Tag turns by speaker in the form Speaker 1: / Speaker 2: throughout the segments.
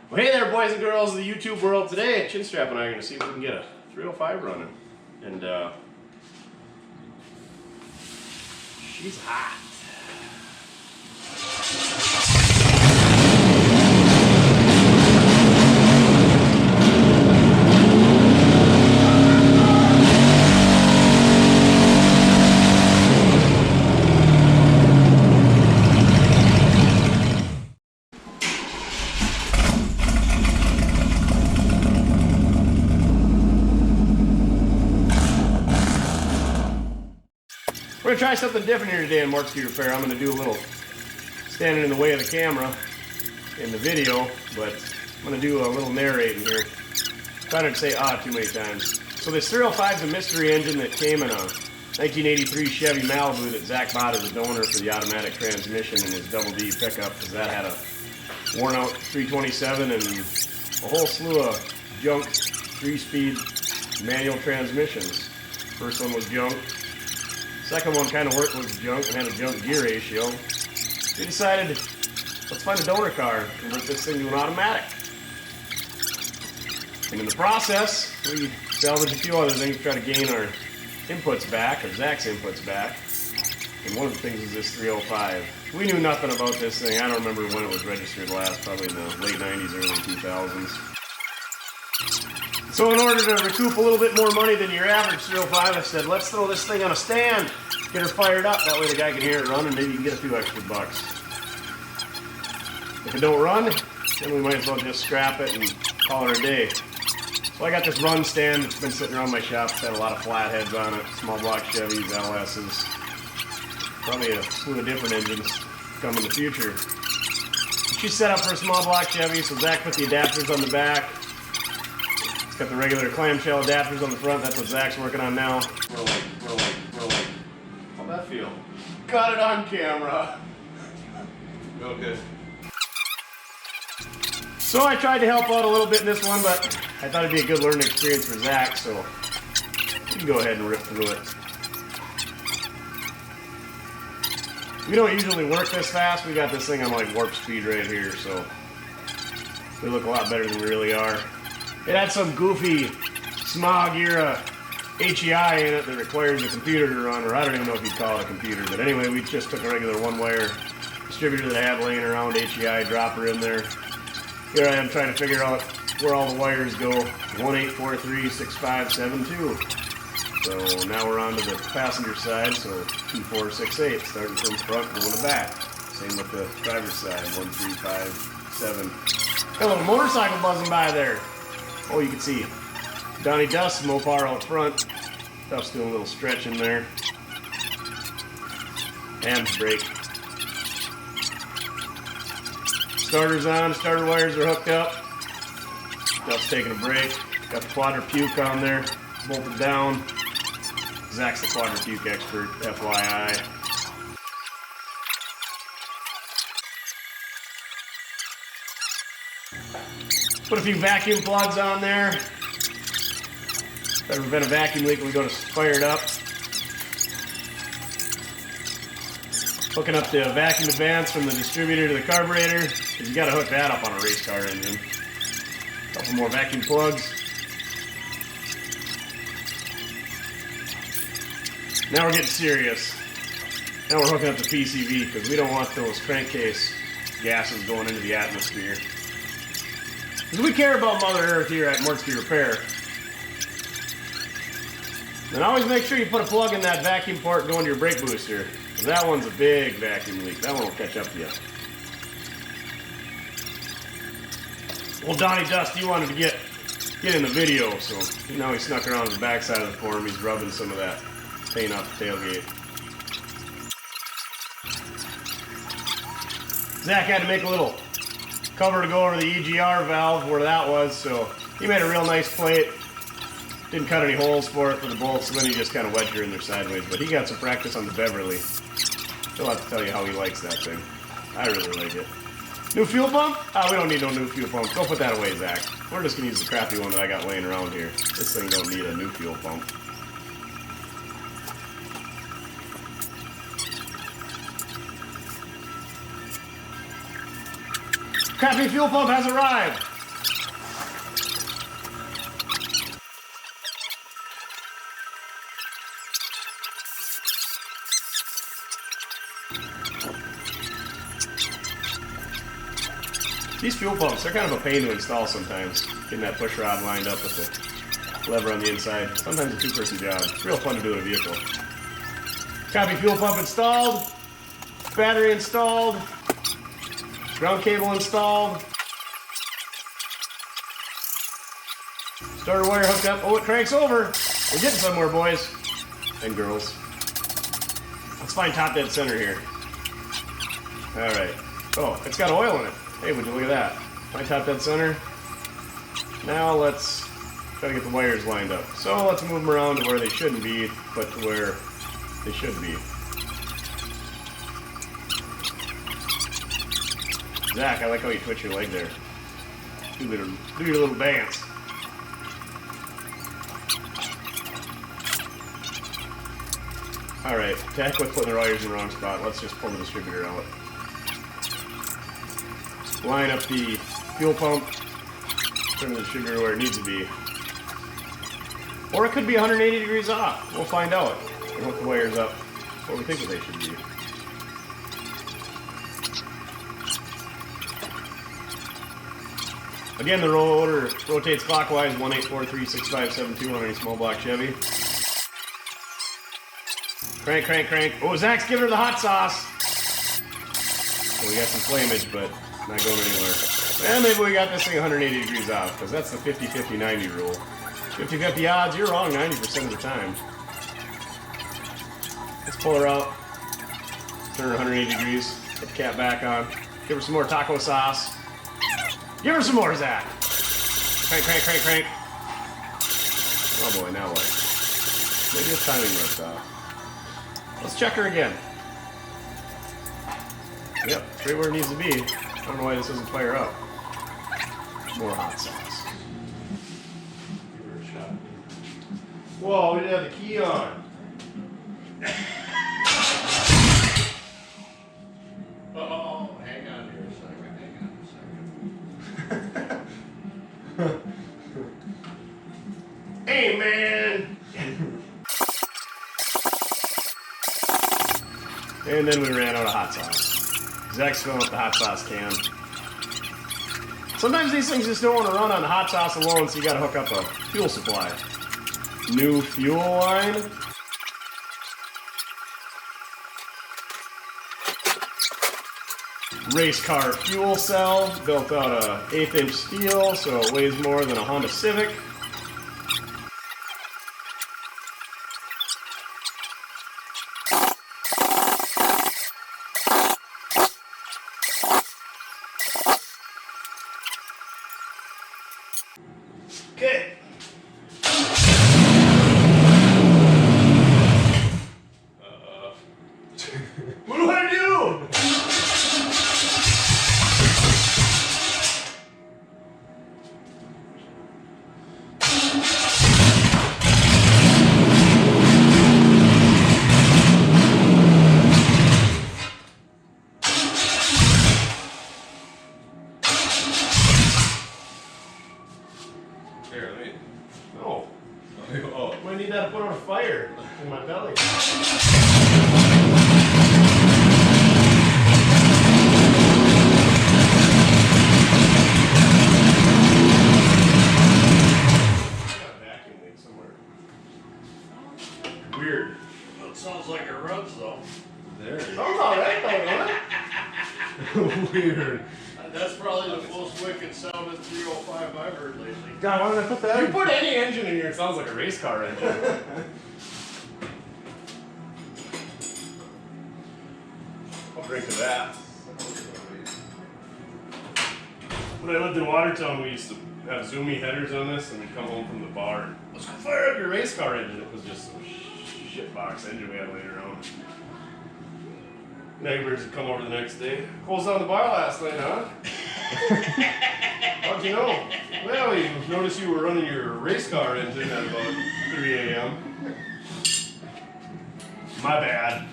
Speaker 1: Well, hey there, boys and girls of the YouTube world. Today, Chinstrap and I are going to see if we can get a 305 running. And, she's hot. We're going to try something different here today in mortskerepair. I'm going to do a little standing in the way of the camera in the video, but I'm going to do a little narrating here. Trying not to say too many times. So this 305 is a mystery engine that came in a 1983 Chevy Malibu that Zach bought as a donor for the automatic transmission in his Double D pickup, because that had a worn out 327 and a whole slew of junk 3-speed manual transmissions. First one was junk. Second one kind of worked with junk and had a junk gear ratio. We decided, let's find a donor car and convert this thing to an automatic. And in the process, we salvaged a few other things to try to gain our inputs back, or Zach's inputs back. And one of the things is this 305. We knew nothing about this thing. I don't remember when it was registered last, probably in the late 90s, early 2000s. So in order to recoup a little bit more money than your average 305, I said, let's throw this thing on a stand, get her fired up, that way the guy can hear it run and maybe you can get a few extra bucks. If it don't run, then we might as well just scrap it and call it a day. So I got this run stand that's been sitting around my shop. It's had a lot of flatheads on it, small block Chevys, LS's, probably a slew of different engines come in the future. She's set up for a small block Chevy, so Zach put the adapters on the back. Got the regular clamshell adapters on the front. That's what Zach's working on now. Roll. How'd that feel? Got it on camera. Okay. So I tried to help out a little bit in this one, but I thought it'd be a good learning experience for Zach, so you can go ahead and rip through it. We don't usually work this fast. We got this thing on like warp speed right here, so we look a lot better than we really are. It had some goofy smog era HEI in it that requires a computer to run, or I don't even know if you'd call it a computer, but anyway, we just took a regular one-wire distributor that I had laying around, HEI dropper in there. Here I am trying to figure out where all the wires go, 18436572. So now we're on to the passenger side, so 2468, starting from front, going to back. Same with the driver's side, 1357. Got a little motorcycle buzzing by there. Oh, you can see Donnie Dust, Mopar out front. Duff's doing a little stretch in there. Hands brake. Starter's on, starter wires are hooked up. Duff's taking a break. Got the quadra puke on there, bolted down. Zach's the quadra puke expert, FYI. Put a few vacuum plugs on there. Try to prevent a vacuum leak when we go to fire it up. Hooking up the vacuum advance from the distributor to the carburetor, because you got to hook that up on a race car engine. A couple more vacuum plugs. Now we're getting serious. Now we're hooking up the PCV, because we don't want those crankcase gases going into the atmosphere. Because we care about Mother Earth here at mortskerepair. And always make sure you put a plug in that vacuum port going to your brake booster. Because that one's a big vacuum leak. That one will catch up to you. Well, Donnie Dust, he wanted to get in the video, so now he snuck around the backside of the form. He's rubbing some of that paint off the tailgate. Zach had to make a little cover to go over the EGR valve where that was, so he made a real nice plate. Didn't cut any holes for it for the bolts, so then he just kind of wedged her in there sideways. But he got some practice on the Beverly. He'll have to tell you how he likes that thing. I really like it. New fuel pump? We don't need no new fuel pump. Go put that away, Zach. We're just going to use the crappy one that I got laying around here. This thing don't need a new fuel pump. Crappy fuel pump has arrived. These fuel pumps, they're kind of a pain to install sometimes. Getting that push rod lined up with the lever on the inside. Sometimes a two-person job. It's real fun to do in a vehicle. Copy fuel pump installed. Battery installed. Ground cable installed. Starter wire hooked up. Oh, it cranks over. We're getting somewhere, boys and girls. Let's find top dead center here. All right. Oh, it's got oil in it. Hey, would you look at that? Find top dead center. Now let's try to get the wires lined up. So let's move them around to where they shouldn't be, but to where they should be. Zach, I like how you twitch your leg there. Do your little dance. Alright, to heck with putting the wires in the wrong spot. Let's just pull the distributor out. Line up the fuel pump. Turn the distributor where it needs to be. Or it could be 180 degrees off. We'll find out. And hook the wires up where we think they should be. Again, the rotor rotates clockwise, 1-843-6572 on any small block Chevy. Crank, crank, crank. Oh, Zach's giving her the hot sauce. Well, we got some flamage, but not going anywhere. Well, maybe we got this thing 180 degrees off, because that's the 50-50-90 rule. 50-50 odds, you're wrong 90% of the time. Let's pull her out. Turn her 180 degrees. Put the cap back on. Give her some more taco sauce. Give her some more, Zach. Crank, crank, crank, crank. Oh boy, now what? Maybe this timing worked off. Let's check her again. Yep, straight where it needs to be. I don't know why this doesn't fire up. More hot sauce. Give her a shot. Whoa, we didn't have the key on.
Speaker 2: Oh, hang on here a second.
Speaker 1: Hey, man! And then we ran out of hot sauce. Zach's filling up the hot sauce can. Sometimes these things just don't want to run on hot sauce alone, so you gotta hook up a fuel supply. New fuel line. Race car fuel cell, built out of 1/8" steel, so it weighs more than a Honda Civic. Okay. What do I do?
Speaker 2: Here, let me.
Speaker 1: Oh,
Speaker 2: Oh.
Speaker 1: I need that to put on a fire in my belly. Vacuum leak somewhere. Weird.
Speaker 2: Well, it sounds like it runs though.
Speaker 1: There it is. Sounds alright though, doesn't it? Weird.
Speaker 2: That's probably the most wicked sounding 305 I've heard lately.
Speaker 1: God, why did I put that?
Speaker 3: You put any engine in here, it sounds like a race car engine.
Speaker 1: I'll drink to that. When I lived in Watertown, we used to have zoomy headers on this, and we'd come home from the bar and let's go fire up your race car engine. It was just some shitbox engine we had laying around. Neighbors would come over the next day. Closed down the bar last night, huh? How'd you know? Well, we noticed you were running your race car engine at about 3 a.m. My bad.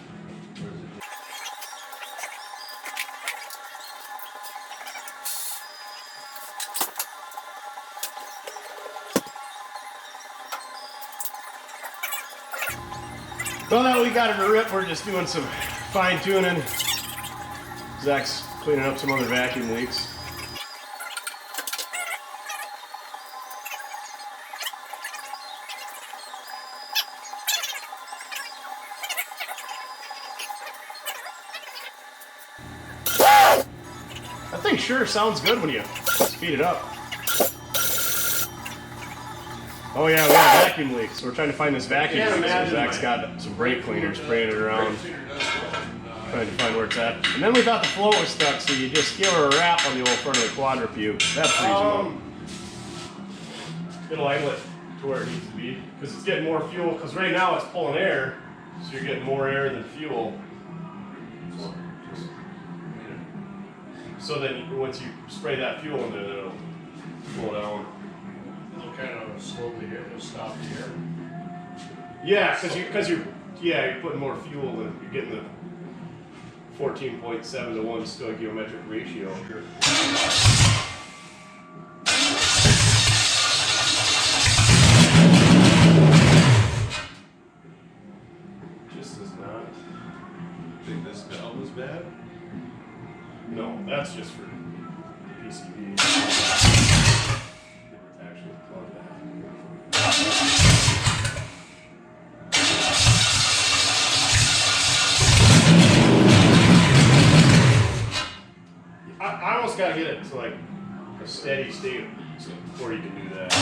Speaker 1: Well, now we got it to rip, we're just doing some fine tuning. Zach's cleaning up some other vacuum leaks. sure sounds good when you speed it up. Oh yeah, we got a vacuum leak, so we're trying to find this vacuum leak. So Zach's got some brake cleaner spraying it around, trying to find where it's at. And then we thought the flow was stuck, so you just give her a wrap on the old front of the quadrupede. That frees them up.
Speaker 3: It'll idle it to where it needs to be, because it's getting more fuel, because right now it's pulling air, so you're getting more air than fuel. So then once you spray that fuel in there, then it'll cool down.
Speaker 2: It'll kind of slowly stop the air.
Speaker 3: Yeah, because you're putting more fuel and you're getting the 14.7 to 1 stoichiometric ratio. Just as not.
Speaker 2: Think this valve is bad?
Speaker 3: No, that's just for PCB. Actually plug that. I almost gotta get it to like a steady state before you can do that.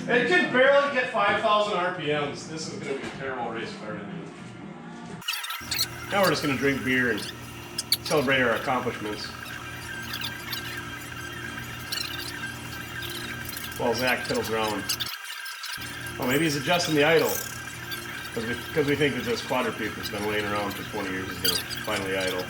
Speaker 3: It can barely get 5,000 RPMs. This is going to be a terrible race car to do.
Speaker 1: Now we're just going to drink beer and celebrate our accomplishments. While Zach fiddles around. Oh, maybe he's adjusting the idle. Because we think that this quadrupede that's been laying around for 20 years is going to finally idle.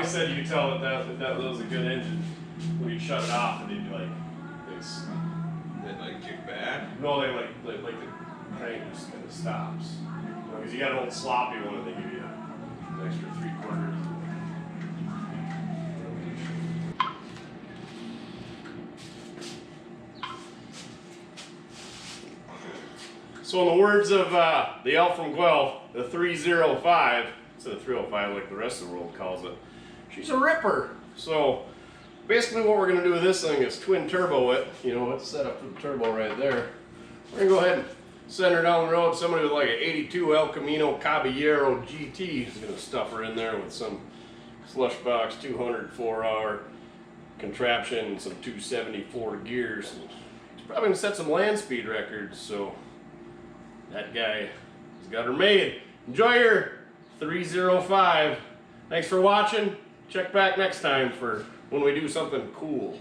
Speaker 3: Said you could tell that was a good engine when you shut it off, and they'd be like,
Speaker 2: They like kick back?
Speaker 3: no, they like the crank just kind of stops. Because you got an old sloppy one, and they give you an extra 3/4. So in the words of the elf from Guelph, the 305, instead of 305 like the rest of the world calls it, she's a ripper. So basically what we're going to do with this thing is twin turbo it. You know, it's set up for the turbo right there. We're going to go ahead and send her down the road. Somebody with like an 82 El Camino Caballero GT is going to stuff her in there with some slush box 204-hour contraption and some 274 gears. He's probably going to set some land speed records, so that guy has got her made. Enjoy your 305. Thanks for watching. Check back next time for when we do something cool.